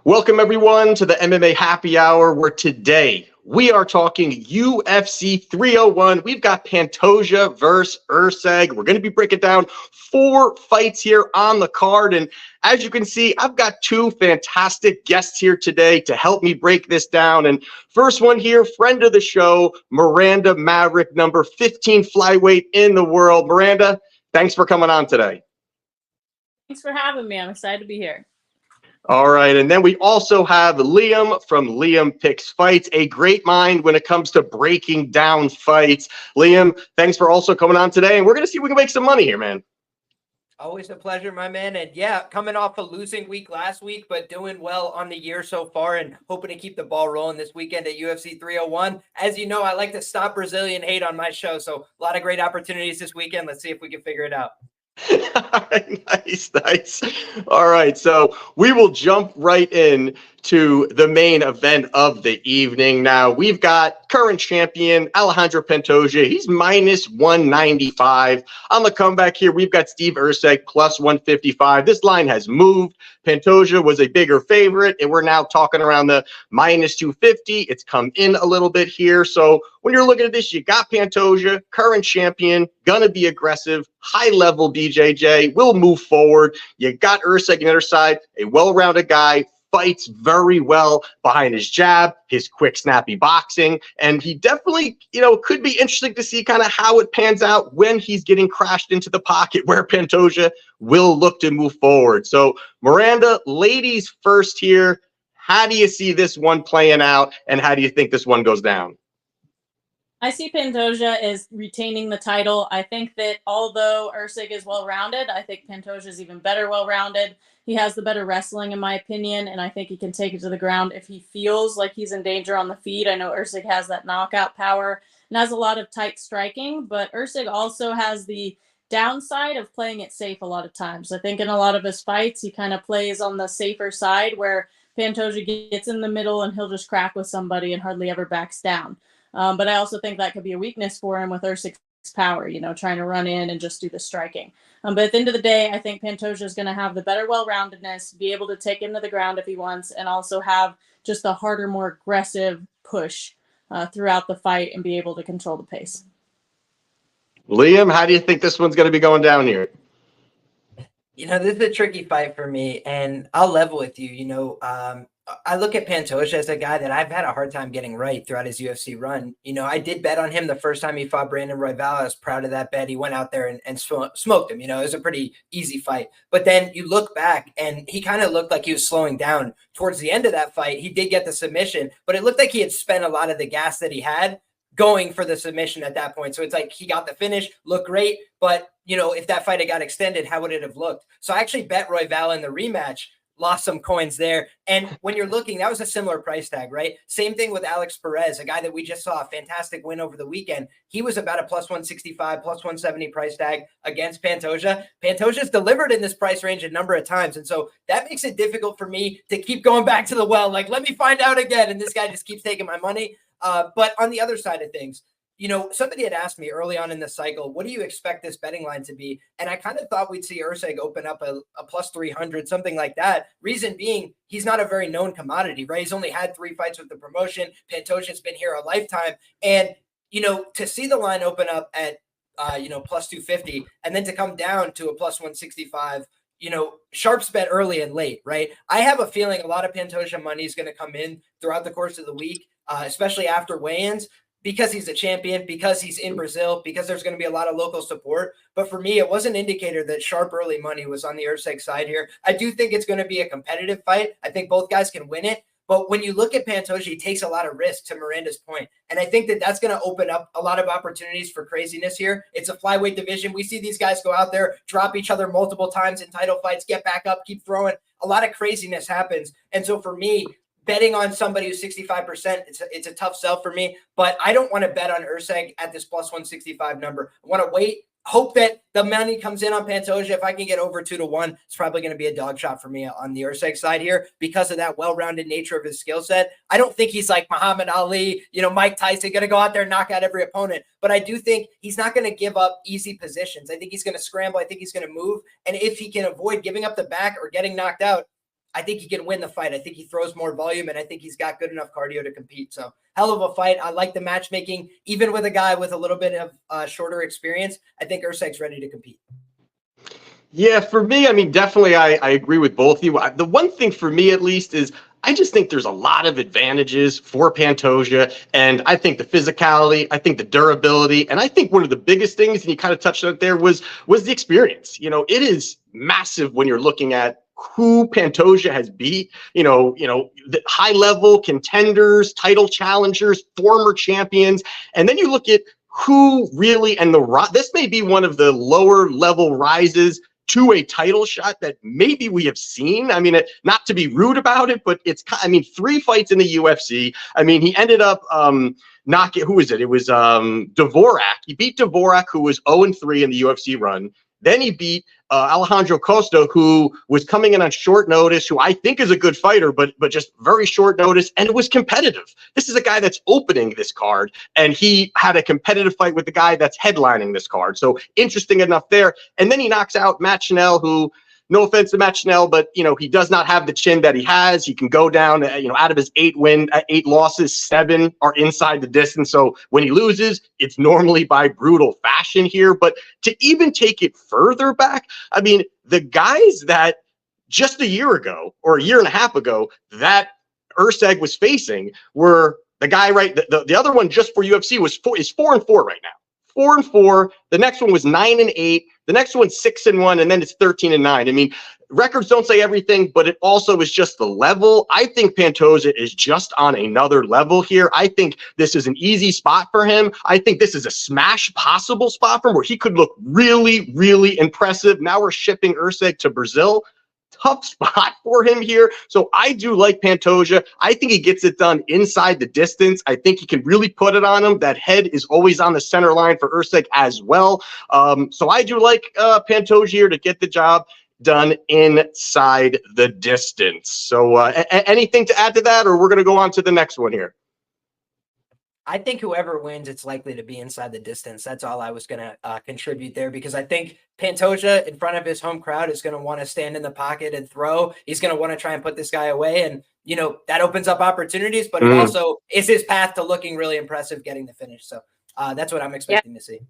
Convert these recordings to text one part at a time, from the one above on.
Welcome, everyone, to the MMA Happy Hour, where today we are talking UFC 301. We've got Pantoja versus Erceg. We're going to be breaking down 4 fights here on the card. And as you can see, I've got 2 fantastic guests here today to help me break this down. And first one here, friend of the show, Miranda Maverick, number 15 flyweight in the world. Miranda, thanks for coming on today. Thanks for having me. I'm excited to be here. All right, and then we also have Liam from Liam Picks Fights, a great mind when it comes to breaking down fights. Liam, thanks for also coming on today, and we're going to see if we can make some money here, man. Always a pleasure, my man. And yeah, coming off a losing week last week, but doing well on the year so far and hoping to keep the ball rolling this weekend at UFC 301. As you know, I like to stop Brazilian hate on my show, so a lot of great opportunities this weekend. Let's see if we can figure it out. Nice. All right, so we will jump right in to the main event of the evening. Now, we've got current champion Alejandro Pantoja. He's minus 195. On the comeback here, we've got Steve Erceg plus 155. This line has moved. Pantoja was a bigger favorite, and we're now talking around the minus 250. It's come in a little bit here. So when you're looking at this, you got Pantoja, current champion, gonna be aggressive, high level BJJ, will move forward. You got Erceg on the other side, a well-rounded guy, fights very well behind his jab, his quick, snappy boxing, and he definitely, could be interesting to see kind of how it pans out when he's getting crashed into the pocket, where Pantoja will look to move forward. So, Miranda, ladies first here. How do you see this one playing out, and how do you think this one goes down? I see Pantoja is retaining the title. I think that although Erceg is well-rounded, I think Pantoja is even better well-rounded. He has the better wrestling, in my opinion, and I think he can take it to the ground if he feels like he's in danger on the feet. I know Erceg has that knockout power and has a lot of tight striking, but Erceg also has the downside of playing it safe a lot of times. I think in a lot of his fights, he kind of plays on the safer side, where Pantoja gets in the middle and he'll just crack with somebody and hardly ever backs down. But I also think that could be a weakness for him with Erceg's power, trying to run in and just do the striking. But at the end of the day, I think Pantoja is going to have the better well-roundedness, be able to take him to the ground if he wants, and also have just a harder, more aggressive push throughout the fight and be able to control the pace. Liam, how do you think this one's going to be going down here? This is a tricky fight for me, and I'll level with you. I look at Pantoja as a guy that I've had a hard time getting right throughout his UFC run. I did bet on him the first time he fought Brandon Royval. I was proud of that bet. He went out there and smoked him. It was a pretty easy fight. But then you look back, and he kind of looked like he was slowing down towards the end of that fight. He did get the submission, but it looked like he had spent a lot of the gas that he had going for the submission at that point. So it's like he got the finish, looked great, but if that fight had got extended, how would it have looked? So I actually bet Royval in the rematch, lost some coins there. And when you're looking, that was a similar price tag, right? Same thing with Alex Perez, a guy that we just saw a fantastic win over the weekend. He was about a plus 165, plus 170 price tag against Pantoja. Pantoja's delivered in this price range a number of times. And so that makes it difficult for me to keep going back to the well. Like, let me find out again. And this guy just keeps taking my money. But on the other side of things, somebody had asked me early on in the cycle, what do you expect this betting line to be? And I kind of thought we'd see Erceg open up a plus 300, something like that. Reason being, he's not a very known commodity, right? He's only had 3 fights with the promotion. Pantoja's been here a lifetime. And, to see the line open up at, plus 250 and then to come down to a plus 165, sharps bet early and late, right? I have a feeling a lot of Pantoja money is going to come in throughout the course of the week, especially after weigh-ins, because he's a champion, because he's in Brazil, because there's going to be a lot of local support. But for me, it was an indicator that sharp early money was on the Erceg side here. I do think it's going to be a competitive fight. I think both guys can win it. But when you look at Pantoja, he takes a lot of risk, to Miranda's point. And I think that that's going to open up a lot of opportunities for craziness here. It's a flyweight division. We see these guys go out there, drop each other multiple times in title fights, get back up, keep throwing. A lot of craziness happens. And so for me, betting on somebody who's 65%, it's a tough sell for me. But I don't want to bet on Erceg at this plus 165 number. I want to wait, hope that the money comes in on Pantoja. If I can get over 2-1, it's probably going to be a dog shot for me on the Erceg side here because of that well-rounded nature of his skill set. I don't think he's like Muhammad Ali, Mike Tyson, going to go out there and knock out every opponent. But I do think he's not going to give up easy positions. I think he's going to scramble. I think he's going to move. And if he can avoid giving up the back or getting knocked out, I think he can win the fight. I think he throws more volume, and I think he's got good enough cardio to compete. So hell of a fight. I like the matchmaking, even with a guy with a little bit of shorter experience. I think Urseg's ready to compete. Yeah, for me, I mean, definitely I agree with both of you. The one thing for me, at least, is I just think there's a lot of advantages for Pantoja. And I think the physicality, I think the durability, and I think one of the biggest things, and you kind of touched on it there, was the experience. It is massive when you're looking at who Pantoja has beat, the high level contenders, title challengers, former champions. And then you look at who really, and this may be one of the lower level rises to a title shot that maybe we have seen. I mean, not to be rude about it, but 3 fights in the UFC. I mean, he ended up knocking, who was it? It was Dvorak. He beat Dvorak, who was 0-3 in the UFC run. Then he beat Alejandro Costa, who was coming in on short notice, who I think is a good fighter, but just very short notice, and it was competitive. This is a guy that's opening this card, and he had a competitive fight with the guy that's headlining this card. So interesting enough there. And then he knocks out Matt Schnell, who, no offense to Matt Schnell, but he does not have the chin that he has. He can go down, out of his 8 losses, 7 are inside the distance. So when he loses, it's normally by brutal fashion here. But to even take it further back, I mean, the guys that just a year ago or a year and a half ago that Urseg was facing were the guy, right? The other one just for UFC is 4-4 right now. 4-4. The next one was 9-8. The next one's 6-1, and then it's 13-9. I mean, records don't say everything, but it also is just the level. I think Pantoja is just on another level here. I think this is an easy spot for him. I think this is a smash possible spot for him where he could look really, really impressive. Now we're shipping Urseg to Brazil. Tough spot for him here. So I do like Pantoja. I think he gets it done inside the distance. I think he can really put it on him. That head is always on the center line for Urseg as well. So I do like Pantoja here to get the job done inside the distance. So anything to add to that, or we're going to go on to the next one here? I think whoever wins, it's likely to be inside the distance. That's all I was going to contribute there, because I think Pantoja in front of his home crowd is going to want to stand in the pocket and throw. He's going to want to try and put this guy away. And, that opens up opportunities, but it also is his path to looking really impressive, getting the finish. So that's what I'm expecting to see.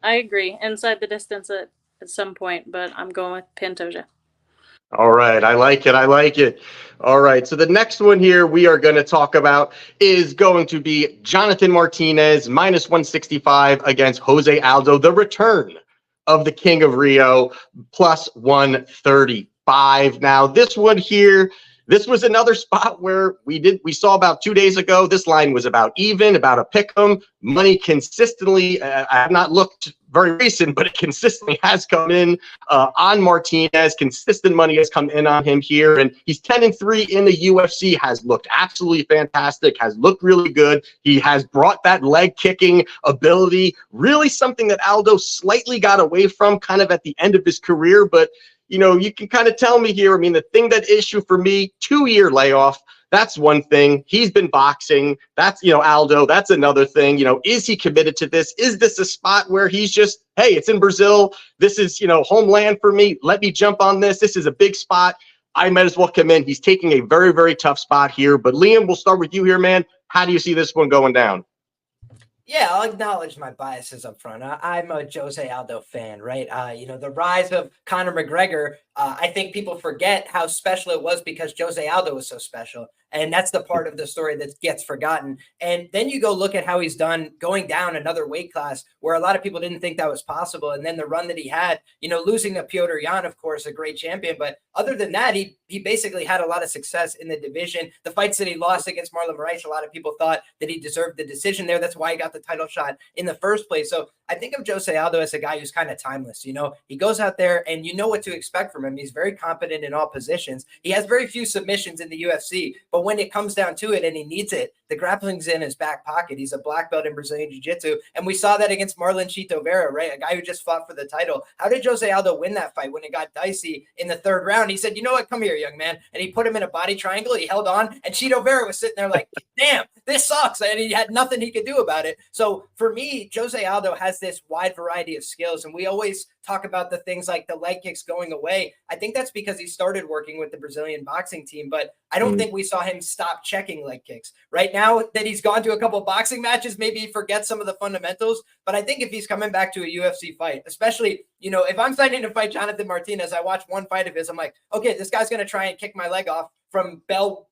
I agree. Inside the distance at some point, but I'm going with Pantoja. All right. I like it. I like it. All right. So the next one here we are going to talk about is going to be Jonathan Martinez minus 165 against Jose Aldo, the return of the King of Rio, plus 135. Now, this one here, this was another spot where we saw about 2 days ago, this line was about even, about a pick 'em. Money consistently, I have not looked very recent, but it consistently has come in on Martinez. Consistent money has come in on him here, and he's 10-3 in the UFC, has looked absolutely fantastic, has looked really good. He has brought that leg kicking ability, really something that Aldo slightly got away from kind of at the end of his career, but you can kind of tell me here. I mean, the thing that issue for me, 2-year layoff, that's one thing. He's been boxing. That's, Aldo, that's another thing. Is he committed to this? Is this a spot where he's just, hey, it's in Brazil. This is, homeland for me. Let me jump on this. This is a big spot. I might as well come in. He's taking a very, very tough spot here. But Liam, we'll start with you here, man. How do you see this one going down? Yeah, I'll acknowledge my biases up front. I'm a Jose Aldo fan, right? The rise of Conor McGregor, I think people forget how special it was because Jose Aldo was so special. And that's the part of the story that gets forgotten. And then you go look at how he's done going down another weight class where a lot of people didn't think that was possible. And then the run that he had, losing to Petr Yan, of course, a great champion. But other than that, he basically had a lot of success in the division. The fights that he lost against Marlon Moraes, a lot of people thought that he deserved the decision there. That's why he got the title shot in the first place. So I think of Jose Aldo as a guy who's kind of timeless. He goes out there and you know what to expect from him. He's very competent in all positions. He has very few submissions in the UFC, but when it comes down to it and he needs it, the grappling's in his back pocket. He's a black belt in Brazilian Jiu-Jitsu. And we saw that against Marlon Chito Vera, right? A guy who just fought for the title. How did Jose Aldo win that fight when it got dicey in the third round? He said, you know what? Come here, young man. And he put him in a body triangle. He held on and Chito Vera was sitting there like, damn, this sucks. And he had nothing he could do about it. So for me, Jose Aldo has this wide variety of skills. And we always talk about the things like the leg kicks going away. I think that's because he started working with the Brazilian boxing team, but I don't think we saw him stop checking leg kicks. Right now that he's gone to a couple boxing matches, maybe he forgets some of the fundamentals. But I think if he's coming back to a UFC fight, especially, you know, if I'm signing to fight Jonathan Martinez, I watch one fight of his, I'm like, okay, this guy's going to try and kick my leg off from bell,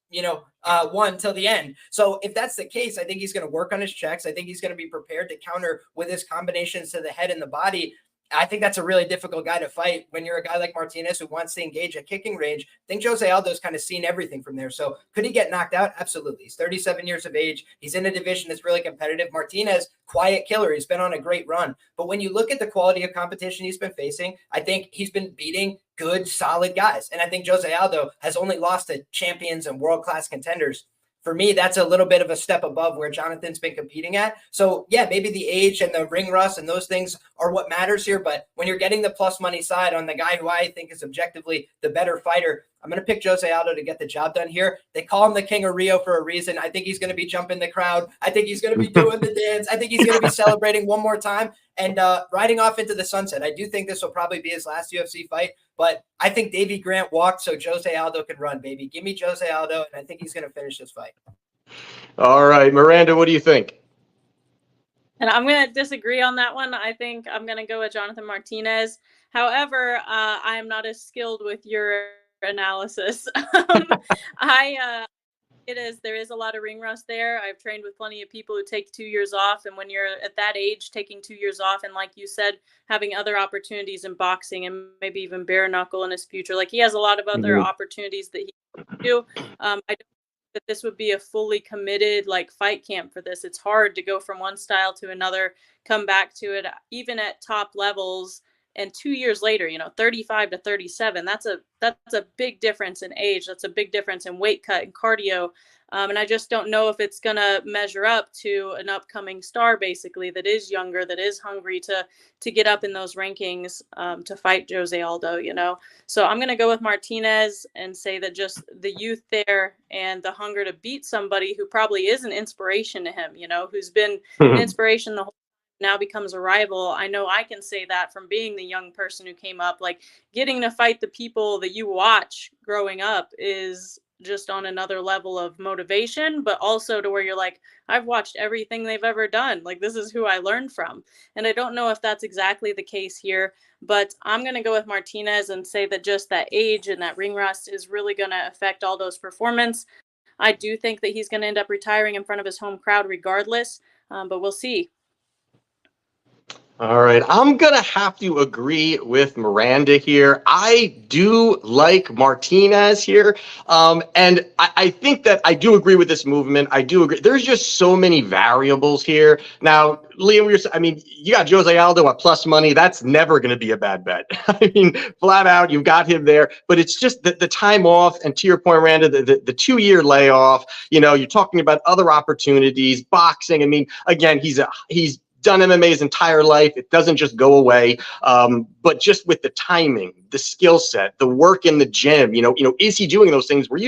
one till the end. So if that's the case, I think he's going to work on his checks. I think he's going to be prepared to counter with his combinations to the head and the body. I think that's a really difficult guy to fight when you're a guy like Martinez who wants to engage at kicking range. I think Jose Aldo's kind of seen everything from there. So could he get knocked out? Absolutely. He's 37 years of age. He's in a division that's really competitive. Martinez, quiet killer. He's been on a great run. But when you look at the quality of competition he's been facing, I think he's been beating good, solid guys. And I think Jose Aldo has only lost to champions and world-class contenders. For me, that's a little bit of a step above where Jonathan's been competing at. So, yeah, maybe the age and the ring rust and those things are what matters here. But when you're getting the plus money side on the guy who I think is objectively the better fighter, I'm going to pick Jose Aldo to get the job done here. They call him the King of Rio for a reason. I think he's going to be jumping the crowd. I think he's going to be doing the dance. I think he's going to be celebrating one more time and riding off into the sunset. I do think this will probably be his last UFC fight, but I think Davey Grant walked so Jose Aldo can run, baby. Give me Jose Aldo, and I think he's going to finish this fight. All right, Miranda, what do you think? And I'm going to disagree on that one. I think I'm going to go with Jonathan Martinez. However, I'm not as skilled with your analysis. There is a lot of ring rust there. I've trained with plenty of people who take 2 years off. And when you're at that age, taking 2 years off, and like you said, having other opportunities in boxing and maybe even bare knuckle in his future, like he has a lot of other opportunities that he can do. I don't think that this would be a fully committed like fight camp for this. It's hard to go from one style to another, come back to it, even at top levels. And 2 years later, 35 to 37, that's a big difference in age. That's a big difference in weight cut and cardio. And I just don't know if it's going to measure up to an upcoming star, basically, that is younger, that is hungry to get up in those rankings to fight Jose Aldo, So I'm going to go with Martinez and say that just the youth there and the hunger to beat somebody who probably is an inspiration to him, who's been an inspiration the whole now becomes a rival. I know I can say that from being the young person who came up, like getting to fight the people that you watch growing up is just on another level of motivation, but also to where you're like, I've watched everything they've ever done. Like, this is who I learned from. And I don't know if that's exactly the case here, but I'm going to go with Martinez and say that just that age and that ring rust is really going to affect Aldo's performance. I do think that he's going to end up retiring in front of his home crowd regardless, but we'll see. All right, I'm going to have to agree with Miranda here. I do like Martinez here. And I think that I do agree with this movement. I do agree. There's just so many variables here. Now, Liam, you got Jose Aldo at plus money. That's never going to be a bad bet. Flat out, you've got him there. But it's just the time off. And to your point, Miranda, the 2 year layoff, you're talking about other opportunities, boxing. Again, he's done MMA his entire life. It doesn't just go away. But just with the timing, the skill set, the work in the gym, is he doing those things where,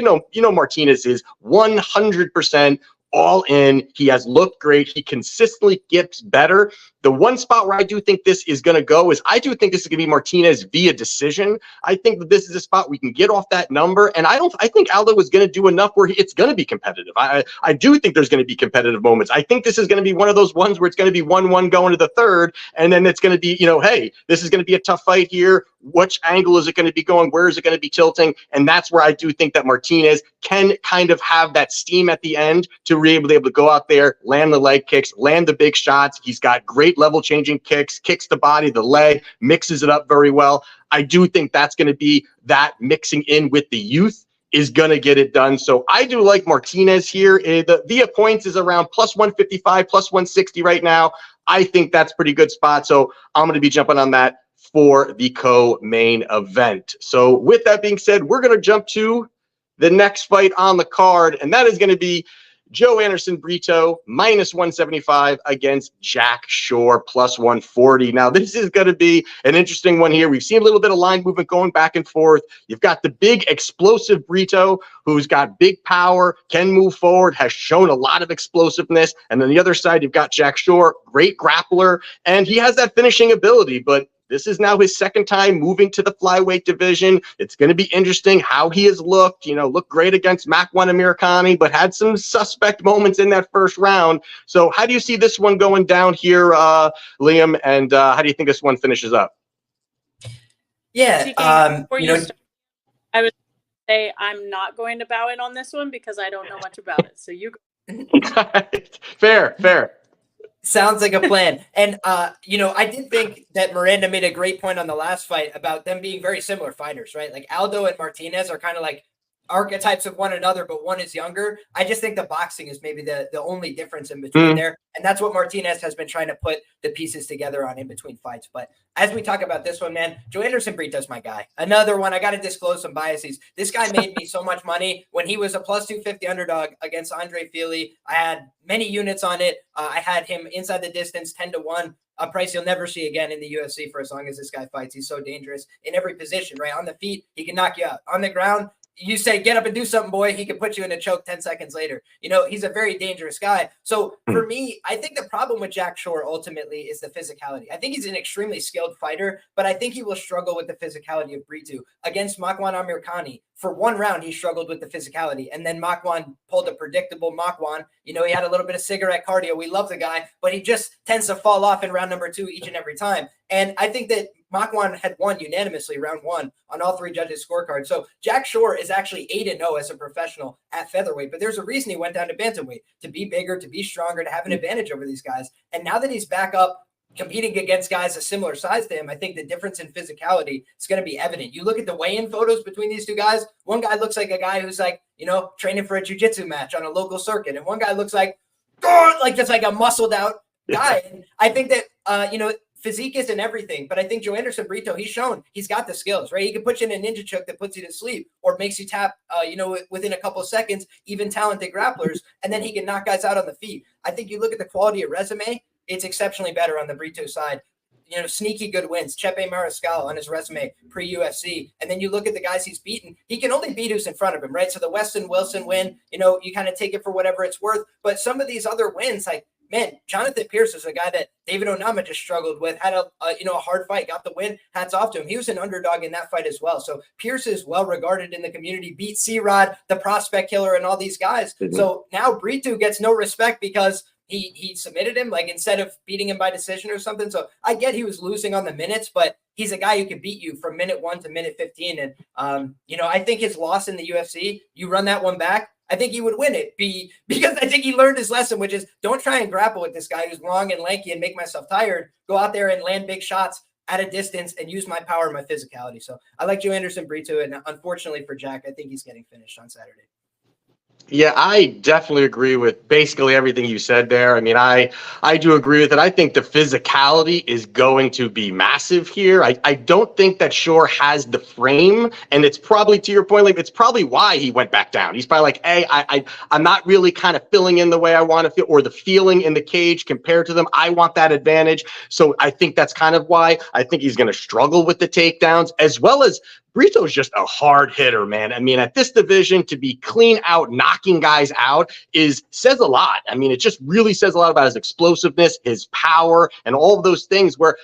Martinez is 100% all in. He has looked great. He consistently gets better. The one spot where I do think this is going to go is I do think this is going to be Martinez via decision. I think that this is a spot we can get off that number. And I think Aldo is going to do enough where it's going to be competitive. I do think there's going to be competitive moments. I think this is going to be one of those ones where it's going to be 1-1 going to the third. And then it's going to be, hey, this is going to be a tough fight here. Which angle is it going to be going? Where is it going to be tilting? And that's where I do think that Martinez can kind of have that steam at the end to be able to go out there, land the leg kicks, land the big shots. He's got great level changing kicks the body, the leg, mixes it up very well. I do think that's going to be that mixing in with the youth is going to get it done. So I do like Martinez here. The via points is around plus 155, plus 160 right now. I think that's pretty good spot. So I'm going to be jumping on that for the co-main event. So with that being said, we're going to jump to the next fight on the card, and that is going to be Joe Anderson Brito minus 175 against Jack Shore plus 140. Now, this is going to be an interesting one here. We've seen a little bit of line movement going back and forth. You've got the big explosive Brito, who's got big power, can move forward, has shown a lot of explosiveness. And then the other side, you've got Jack Shore, great grappler, and he has that finishing ability. But This is now his second time moving to the flyweight division. It's going to be interesting how he has looked. Looked great against Makwan Amirkhani, but had some suspect moments in that first round. So how do you see this one going down here, Liam? And how do you think this one finishes up? Yeah, before you start, I would say I'm not going to bow in on this one because I don't know much about it. So you Fair. Sounds like a plan. And, I did think that Miranda made a great point on the last fight about them being very similar fighters, right? Like Aldo and Martinez are kind of like archetypes of one another, but one is younger. I just think the boxing is maybe the only difference in between there. And that's what Martinez has been trying to put the pieces together on in between fights. But as we talk about this one, man, Joanderson Brito's my guy. Another one. I got to disclose some biases. This guy made me so much money when he was a plus 250 underdog against Andre Fili. I had many units on it. I had him inside the distance 10-1. A price you'll never see again in the UFC for as long as this guy fights. He's so dangerous in every position, right? On the feet, he can knock you out. On the ground, you say, get up and do something, boy. He can put you in a choke 10 seconds later. He's a very dangerous guy. So for me, I think the problem with Jack Shore ultimately is the physicality. I think he's an extremely skilled fighter, but I think he will struggle with the physicality of Brito. Against Makwan Amirkhani, for one round, he struggled with the physicality. And then Makwan pulled a predictable Makwan. He had a little bit of cigarette cardio. We love the guy, but he just tends to fall off in round number 2 each and every time. And I think that Makwan had won unanimously round 1 on all 3 judges' scorecards. So Jack Shore is actually 8-0 as a professional at featherweight, but there's a reason he went down to bantamweight, to be bigger, to be stronger, to have an advantage over these guys. And now that he's back up competing against guys a similar size to him, I think the difference in physicality is going to be evident. You look at the weigh-in photos between these two guys, one guy looks like a guy who's like, training for a jiu-jitsu match on a local circuit. And one guy looks like just like a muscled out guy. And I think that, physique isn't everything, but I think Joanderson Brito, he's shown he's got the skills, right? He can put you in a ninja choke that puts you to sleep or makes you tap, within a couple of seconds, even talented grapplers, and then he can knock guys out on the feet. I think you look at the quality of resume, it's exceptionally better on the Brito side. Sneaky good wins. Chepe Mariscal on his resume pre-UFC. And then you look at the guys he's beaten. He can only beat who's in front of him, right? So the Weston Wilson win, you kind of take it for whatever it's worth. But some of these other wins, like, man, Jonathan Pierce is a guy that David Onama just struggled with, had a hard fight, got the win. Hats off to him. He was an underdog in that fight as well. So Pierce is well regarded in the community, beat C-Rod, the prospect killer, and all these guys. Mm-hmm. So now Brito gets no respect because he submitted him, like, instead of beating him by decision or something. So I get he was losing on the minutes, but he's a guy who can beat you from minute 1 to minute 15. And, I think his loss in the UFC, you run that one back, I think he would win it because I think he learned his lesson, which is don't try and grapple with this guy who's long and lanky and make myself tired. Go out there and land big shots at a distance and use my power and my physicality. So I like Joanderson Brito, and unfortunately for Jack, I think he's getting finished on Saturday. Yeah, I definitely agree with basically everything you said there. I mean, I do agree with it. I think the physicality is going to be massive here. I don't think that Shore has the frame, and it's probably, to your point, like, it's probably why he went back down. He's probably like, hey, I'm not really kind of filling in the way I want to feel, or the feeling in the cage compared to them. I want that advantage. So I think that's kind of why I think he's going to struggle with the takedowns, as well as Brito's just a hard hitter, man. I mean, at this division, to be clean out, knocking guys out says a lot. I mean, it just really says a lot about his explosiveness, his power, and all of those things where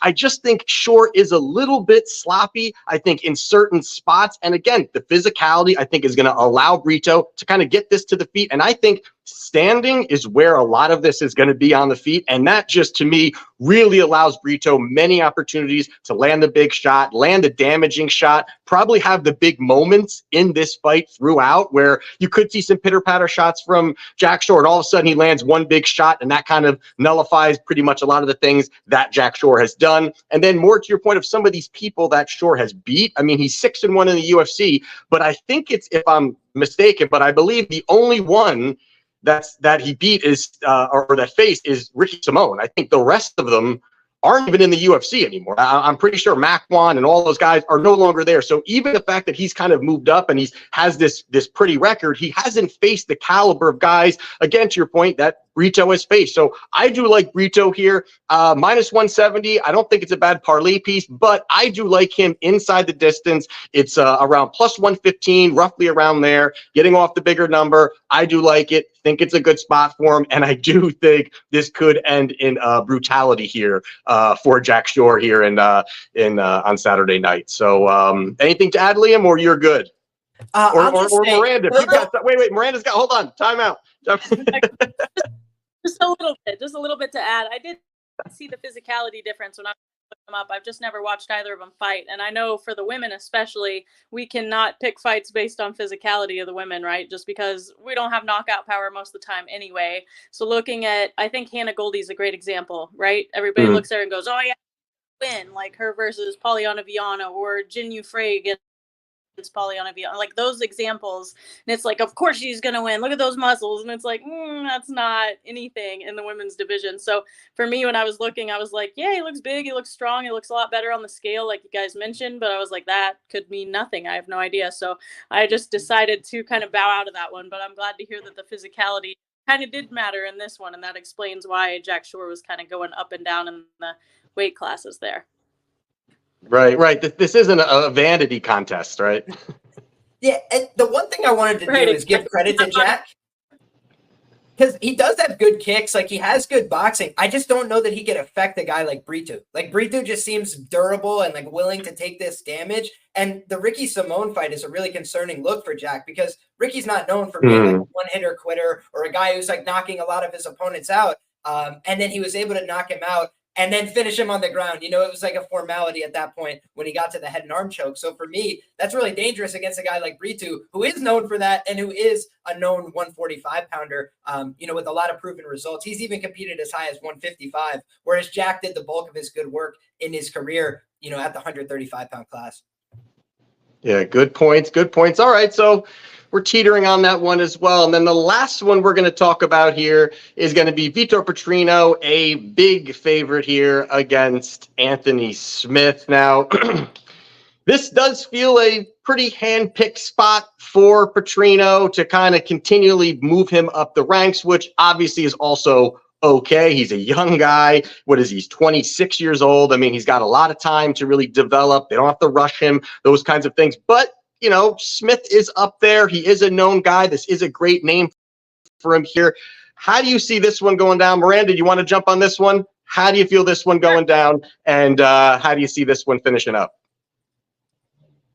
I just think Shore is a little bit sloppy, I think, in certain spots. And again, the physicality, I think, is going to allow Brito to kind of get this to the feet. And I think standing is where a lot of this is going to be on the feet. And that just, to me, really allows Brito many opportunities to land the big shot, land the damaging shot, probably have the big moments in this fight throughout where you could see some pitter-patter shots from Jack Shore, and all of a sudden he lands one big shot, and that kind of nullifies pretty much a lot of the things that Jack Shore has done. And then more to your point of some of these people that Shore has beat. I mean, he's 6-1 in the UFC, but I think it's, if I'm mistaken, but I believe the only one that he beat is or that faced is Ricky Simone. I think the rest of them aren't even in the UFC anymore. I'm pretty sure Makwan and all those guys are no longer there. So even the fact that he's kind of moved up and has this pretty record, he hasn't faced the caliber of guys, again, to your point, that Brito has faced. So I do like Brito here. Minus 170. I don't think it's a bad parlay piece, but I do like him inside the distance. It's around plus 115, roughly around there, getting off the bigger number. I do like it. Think it's a good spot for him, and I do think this could end in brutality here for Jack Shore here on Saturday night. So anything to add, Liam, or you're good? Or Miranda, if you've got wait, Miranda's got, hold on, time out. Just a little bit to add. I did see the physicality difference when I looked them up. I've just never watched either of them fight. And I know for the women especially, we cannot pick fights based on physicality of the women, right? Just because we don't have knockout power most of the time anyway. So looking at, I think Hannah Goldie's a great example, right? Everybody looks at her and goes, oh yeah, win, like her versus Polyana Viana or Jin Yu Frey against Polyana Viana, like those examples. And it's like, of course she's going to win. Look at those muscles. And it's like, that's not anything in the women's division. So for me, when I was looking, I was like, yeah, he looks big. He looks strong. He looks a lot better on the scale, like you guys mentioned. But I was like, that could mean nothing. I have no idea. So I just decided to kind of bow out of that one. But I'm glad to hear that the physicality kind of did matter in this one. And that explains why Jack Shore was kind of going up and down in the weight classes there. Right. This isn't a vanity contest, right? Yeah, and the one thing I wanted to do is give credit to Jack, because he does have good kicks. Like, he has good boxing. I just don't know that he could affect a guy like Brito. Like, Brito just seems durable and like willing to take this damage. And the Ricky Simone fight is a really concerning look for Jack, because Ricky's not known for being like a one-hitter quitter or a guy who's like knocking a lot of his opponents out. And then he was able to knock him out and then finish him on the ground. You know, it was like a formality at that point when he got to the head and arm choke. So for me, that's really dangerous against a guy like Brito, who is known for that and who is a known 145-pounder, with a lot of proven results. He's even competed as high as 155, whereas Jack did the bulk of his good work in his career, at the 135-pound class. Yeah, good points. All right, so we're teetering on that one as well. And then the last one we're going to talk about here is going to be Vitor Petrino, a big favorite here against Anthony Smith. Now, this does feel a pretty hand-picked spot for Petrino to kind of continually move him up the ranks, which obviously is also okay. He's a young guy. What is he? He's 26 years old. I mean, he's got a lot of time to really develop. They don't have to rush him, those kinds of things. But Smith is up there. He is a known guy. This is a great name for him here. How do you see this one going down? Miranda, you want to jump on this one? How do you feel this one going down? And how do you see this one finishing up?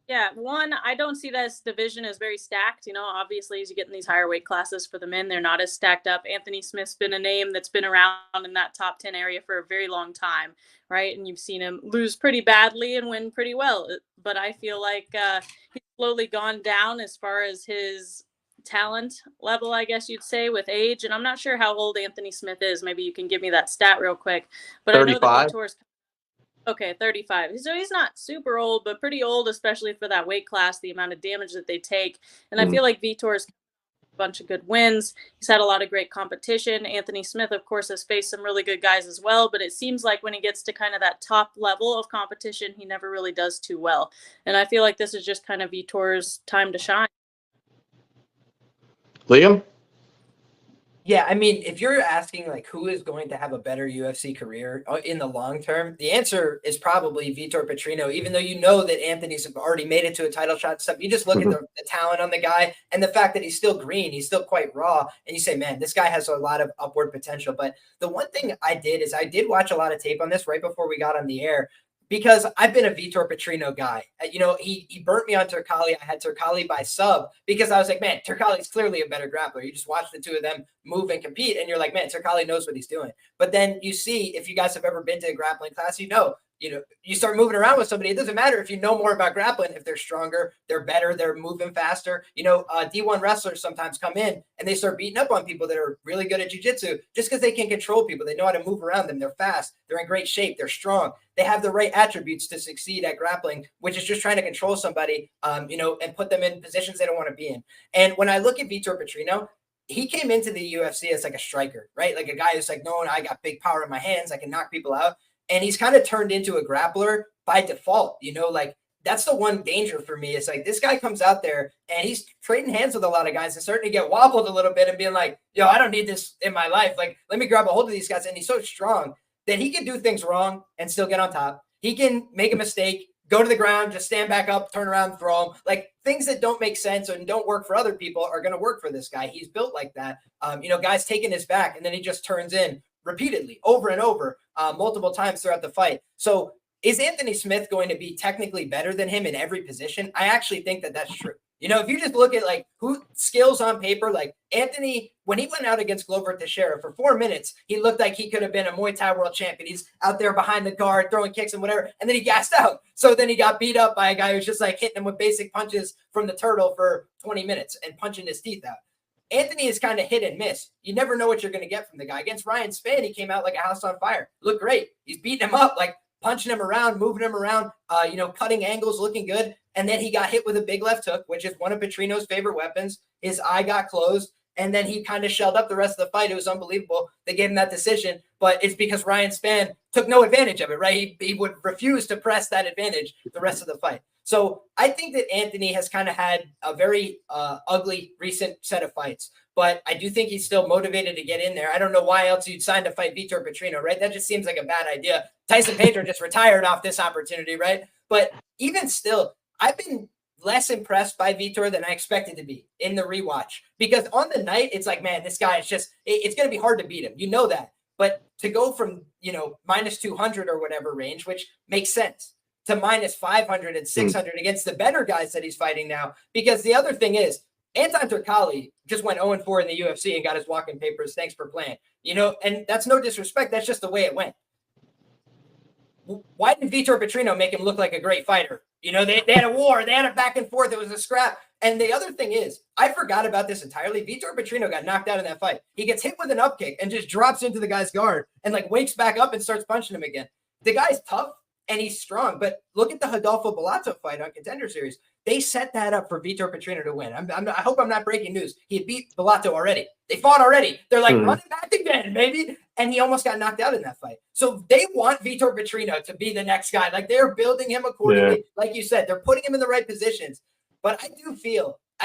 Yeah, one, I don't see this division as very stacked. Obviously, as you get in these higher weight classes for the men, they're not as stacked up. Anthony Smith's been a name that's been around in that top 10 area for a very long time, right? And you've seen him lose pretty badly and win pretty well. But I feel like he's slowly gone down as far as his talent level, I guess you'd say, with age. And I'm not sure how old Anthony Smith is. Maybe you can give me that stat real quick. But 35. I know that Vitor's... Okay, 35. So he's not super old, but pretty old, especially for that weight class, the amount of damage that they take. And I feel like Vitor's a bunch of good wins. He's had a lot of great competition. Anthony Smith, of course, has faced some really good guys as well, but it seems like when he gets to kind of that top level of competition, he never really does too well. And I feel like this is just kind of Vitor's time to shine. Liam? Yeah, I mean, if you're asking like who is going to have a better UFC career in the long term, the answer is probably Vitor Petrino, even though you know that Anthony's already made it to a title shot and stuff. You just look at the talent on the guy and the fact that he's still green, he's still quite raw, and you say, man, this guy has a lot of upward potential. But the one thing I did is I did watch a lot of tape on this right before we got on the air, because I've been a Vitor Petrino guy. He burnt me on Turkali. I had Turkali by sub because I was like, man, Turkali's clearly a better grappler. You just watch the two of them move and compete, and you're like, man, Turkali knows what he's doing. But then you see, if you guys have ever been to a grappling class, you start moving around with somebody. It doesn't matter if you know more about grappling. If they're stronger, they're better, they're moving faster. D1 wrestlers sometimes come in and they start beating up on people that are really good at jiu-jitsu just because they can control people. They know how to move around them. They're fast. They're in great shape. They're strong. They have the right attributes to succeed at grappling, which is just trying to control somebody, and put them in positions they don't want to be in. And when I look at Vitor Petrino, he came into the UFC as like a striker, right? Like a guy who's like, no, I got big power in my hands. I can knock people out. And he's kind of turned into a grappler by default, like that's the one danger for me. It's like this guy comes out there and he's trading hands with a lot of guys and starting to get wobbled a little bit and being like, yo, I don't need this in my life. Like, let me grab a hold of these guys. And he's so strong that he can do things wrong and still get on top. He can make a mistake, go to the ground, just stand back up, turn around, throw them. Like things that don't make sense and don't work for other people are going to work for this guy. He's built like that. Guys taking his back and then he just turns in repeatedly over and over, multiple times throughout the fight. So is Anthony Smith going to be technically better than him in every position? I actually think that that's true. If you just look at like who skills on paper, like Anthony, when he went out against Glover Teixeira for 4 minutes, he looked like he could have been a Muay Thai world champion. He's out there behind the guard, throwing kicks and whatever. And then he gassed out. So then he got beat up by a guy who's just like hitting him with basic punches from the turtle for 20 minutes and punching his teeth out. Anthony is kind of hit and miss. You never know what you're going to get from the guy. Against Ryan Spann, he came out like a house on fire. Looked great. He's beating him up, like punching him around, moving him around, cutting angles, looking good. And then he got hit with a big left hook, which is one of Petrino's favorite weapons. His eye got closed, and then he kind of shelled up the rest of the fight. It was unbelievable. They gave him that decision, but it's because Ryan Spann took no advantage of it, right? He would refuse to press that advantage the rest of the fight. So I think that Anthony has kind of had a very ugly recent set of fights, but I do think he's still motivated to get in there. I don't know why else you'd sign to fight Vitor Petrino, right? That just seems like a bad idea. Tyson Pedro just retired off this opportunity, right? But even still, I've been less impressed by Vitor than I expected to be in the rewatch, because on the night, it's like, man, this guy is just, it's going to be hard to beat him. You know that. But to go from, minus 200 or whatever range, which makes sense, to minus 500 and 600 against the better guys that he's fighting now. Because the other thing is, Anton Turkalj just went 0-4 in the UFC and got his walking papers. Thanks for playing. And that's no disrespect. That's just the way it went. Why did Vitor Petrino make him look like a great fighter? They had a war. They had a back and forth. It was a scrap. And the other thing is, I forgot about this entirely. Vitor Petrino got knocked out in that fight. He gets hit with an up kick and just drops into the guy's guard and like wakes back up and starts punching him again. The guy's tough and he's strong. But look at the Rodolfo Bellato fight on Contender Series. They set that up for Vitor Petrino to win. I hope I'm not breaking news. He had beat Bellato already. They fought already. They're like, running back again, maybe. And he almost got knocked out in that fight. So they want Vitor Petrino to be the next guy. Like they're building him accordingly. Yeah. Like you said, they're putting him in the right positions. But I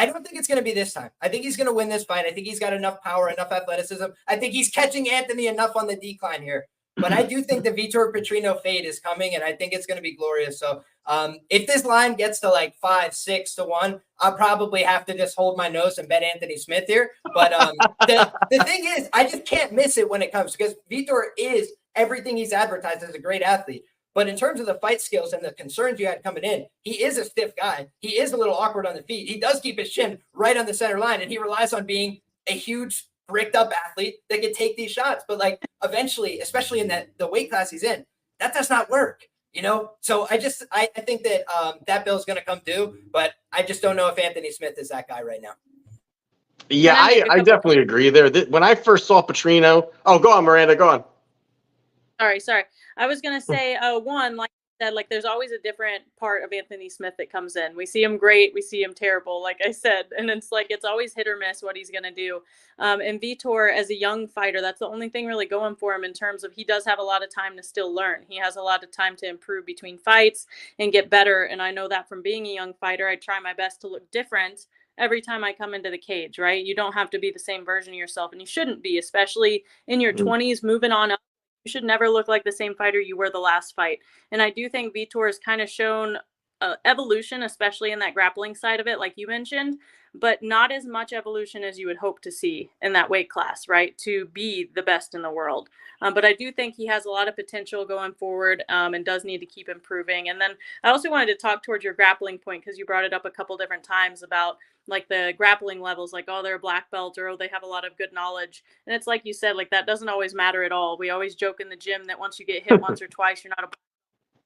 don't think it's going to be this time. I think he's going to win this fight. I think he's got enough power, enough athleticism. I think he's catching Anthony enough on the decline here. But I do think the Vitor Petrino fade is coming, and I think it's going to be glorious. So if this line gets to like 5-6 to 1, I'll probably have to just hold my nose and bet Anthony Smith here. But the thing is, I just can't miss it when it comes, because Vitor is everything he's advertised as a great athlete. But in terms of the fight skills and the concerns you had coming in, he is a stiff guy. He is a little awkward on the feet. He does keep his chin right on the center line, and he relies on being a huge bricked up athlete that can take these shots. But like eventually, especially in the weight class he's in, that does not work, So I think that that bill is going to come due, but I just don't know if Anthony Smith is that guy right now. Yeah, I definitely agree there. When I first saw Petrino, go on, Miranda, go on. Sorry. I was going to say, one, like I said, like there's always a different part of Anthony Smith that comes in. We see him great. We see him terrible, like I said. And it's like, it's always hit or miss what he's going to do. And Vitor, as a young fighter, that's the only thing really going for him in terms of he does have a lot of time to still learn. He has a lot of time to improve between fights and get better. And I know that from being a young fighter, I try my best to look different every time I come into the cage, right? You don't have to be the same version of yourself, and you shouldn't be, especially in your 20s, moving on up. You should never look like the same fighter you were the last fight. And I do think Vitor has kind of shown evolution, especially in that grappling side of it, like you mentioned, but not as much evolution as you would hope to see in that weight class, right? To be the best in the world. But I do think he has a lot of potential going forward and does need to keep improving. And then I also wanted to talk towards your grappling point, because you brought it up a couple different times about like the grappling levels, like, oh, they're a black belt, or oh, they have a lot of good knowledge. And it's like you said, like that doesn't always matter at all. We always joke in the gym that once you get hit once or twice, you're not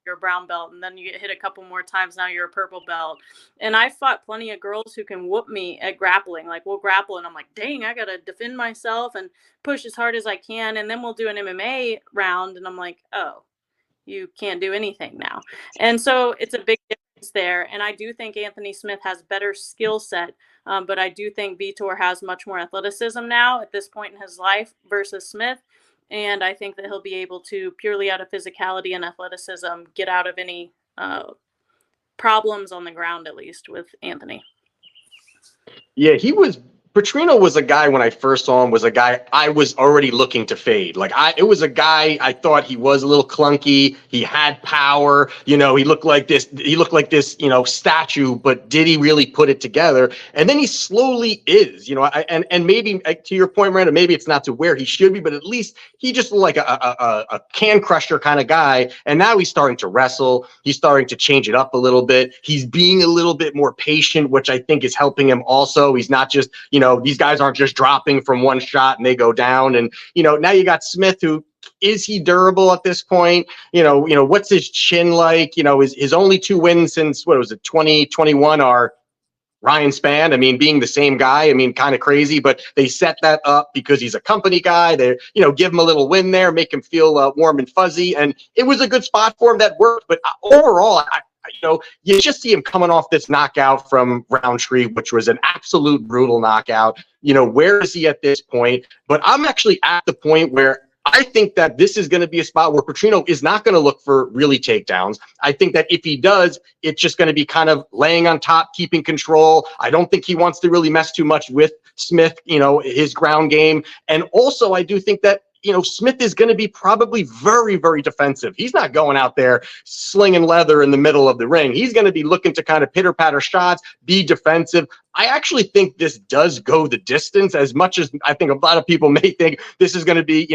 you're a brown belt, and then you get hit a couple more times, now you're a purple belt. And I fought plenty of girls who can whoop me at grappling. Like we'll grapple and I'm like, dang, I gotta defend myself and push as hard as I can, and then we'll do an MMA round and I'm like, oh, you can't do anything now. And so it's a big difference there. And I do think Anthony Smith has better skill set, but I do think Vitor has much more athleticism now at this point in his life versus Smith. And I think that he'll be able to, purely out of physicality and athleticism, get out of any problems on the ground, at least with Anthony. Yeah, Petrino was a guy when I first saw him, was a guy I was already looking to fade. It was a guy I thought he was a little clunky. He had power. He looked like this, statue, but did he really put it together? And then he slowly is, and maybe to your point, Miranda, maybe it's not to where he should be, but at least he just looked like a can crusher kind of guy. And now he's starting to wrestle. He's starting to change it up a little bit. He's being a little bit more patient, which I think is helping him also. He's not just, these guys aren't just dropping from one shot and they go down. And, now you got Smith, who is he durable at this point? What's his chin like? His only 2 wins since, 2021 are Ryan Spann. Being the same guy, kind of crazy, but they set that up because he's a company guy. They, give him a little win there, make him feel warm and fuzzy. And it was a good spot for him that worked. But overall, you just see him coming off this knockout from Roundtree, which was an absolute brutal knockout. Where is he at this point? But I'm actually at the point where I think that this is going to be a spot where Petrino is not going to look for really takedowns. I think that if he does, it's just going to be kind of laying on top, keeping control. I don't think he wants to really mess too much with Smith, his ground game. And also, I do think that Smith is going to be probably very, very defensive. He's not going out there slinging leather in the middle of the ring. He's going to be looking to kind of pitter-patter shots, be defensive. I actually think this does go the distance, as much as I think a lot of people may think this is going to be,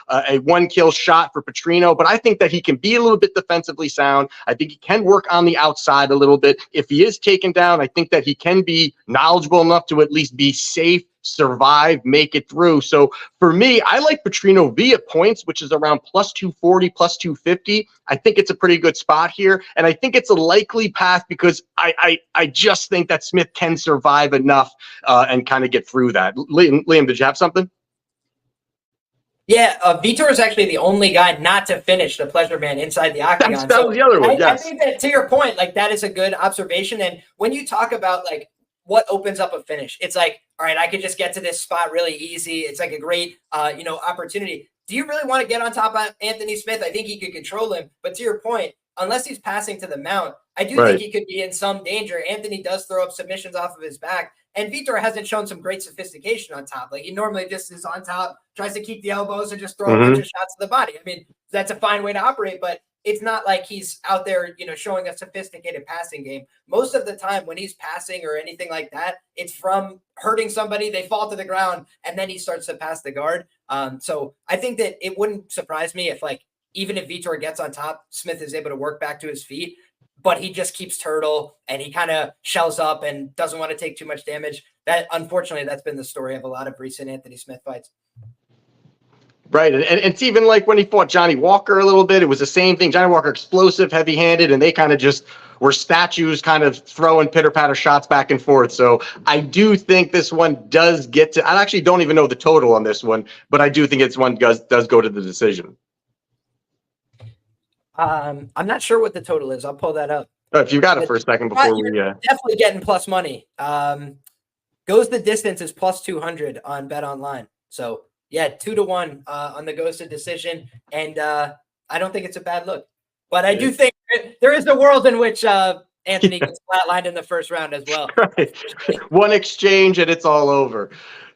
a one-kill shot for Petrino. But I think that he can be a little bit defensively sound. I think he can work on the outside a little bit. If he is taken down, I think that he can be knowledgeable enough to at least be safe, survive, make it through. So for me, I like Petrino via points, which is around plus 240, plus 250. I think it's a pretty good spot here. And I think it's a likely path because I just think that Smith can survive enough and kind of get through that. Liam, did you have something? Yeah, Vitor is actually the only guy not to finish the pleasure band inside the octagon. That was the other one, yes. I think that, to your point, that is a good observation. And when you talk about what opens up a finish, it's all right, I could just get to this spot really easy. It's a great, opportunity. Do you really want to get on top of Anthony Smith? I think he could control him. But to your point, unless he's passing to the mount, I do think he could be in some danger. Anthony does throw up submissions off of his back. And Vitor hasn't shown some great sophistication on top. He normally just is on top, tries to keep the elbows and just throw a bunch of shots to the body. That's a fine way to operate, but it's not like he's out there, showing a sophisticated passing game. Most of the time when he's passing or anything like that, it's from hurting somebody, they fall to the ground, and then he starts to pass the guard. So I think that it wouldn't surprise me if even if Vitor gets on top, Smith is able to work back to his feet, but he just keeps turtle and he kind of shells up and doesn't want to take too much damage. That, unfortunately, that's been the story of a lot of recent Anthony Smith fights. Right. And it's even like when he fought Johnny Walker a little bit, it was the same thing. Johnny Walker, explosive, heavy-handed, and they kind of just were statues kind of throwing pitter-patter shots back and forth. So I do think this one does get to – I actually don't even know the total on this one, but I do think it's one does go to the decision. I'm not sure what the total is. I'll pull that up. If you got it for a second before we definitely getting plus money. Goes the distance is plus 200 on Bet Online. So yeah, 2-1 on the goes to decision, and I don't think it's a bad look. But I do think there is a world in which Anthony gets flatlined in the first round as well. Right. One exchange and it's all over.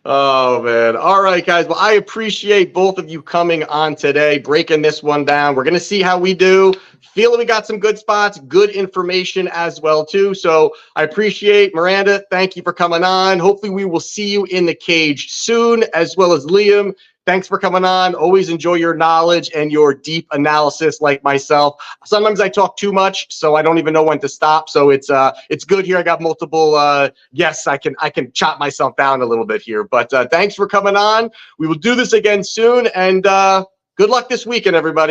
Oh, man. All right, guys. Well, I appreciate both of you coming on today, breaking this one down. We're going to see how we do. Feeling we got some good spots, good information as well, too. So I appreciate Miranda. Thank you for coming on. Hopefully we will see you in the cage soon, as well as Liam. Thanks for coming on. Always enjoy your knowledge and your deep analysis like myself. Sometimes I talk too much, so I don't even know when to stop. So it's good here. I got multiple guests. I can chop myself down a little bit here. But thanks for coming on. We will do this again soon. And good luck this weekend, everybody.